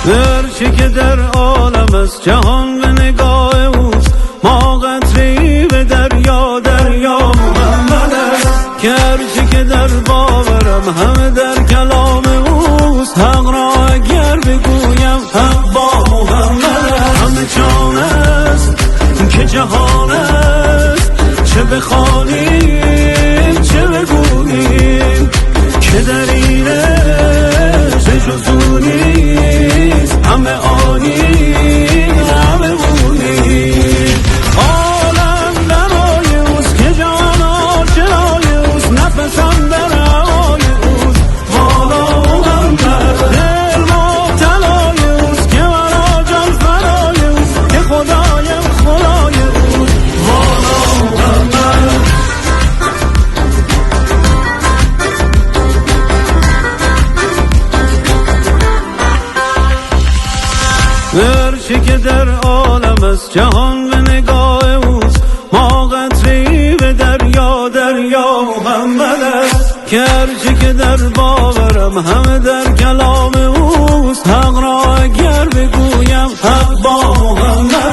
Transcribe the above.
هرچه که در عالم است جهان به نگاه اوست، ما قطره‌ای به دریا، دریا محمد است. که هرچه که در باورم همه در کلام اوست، حق را اگر بگویم حق با محمد است. همه جان است که جهان است، چه بخوانیم چه بگوییم که در اینه چه جز او نیست. همه آنی همه اونی، عالم برای اوست که جان آشنای اوست، نفسم در هوای اوست والا محمد. دل مبتلای اوست که مرا جان فدای اوست، که خدایم خدای اوست والا محمد. هرچه که در عالم است جهان به نگاه اوست، ما قطره‌ای به دریا، دریا محمد است. که هرچه که در باورم همه در کلام اوست، حق را اگر بگویم حق با محمد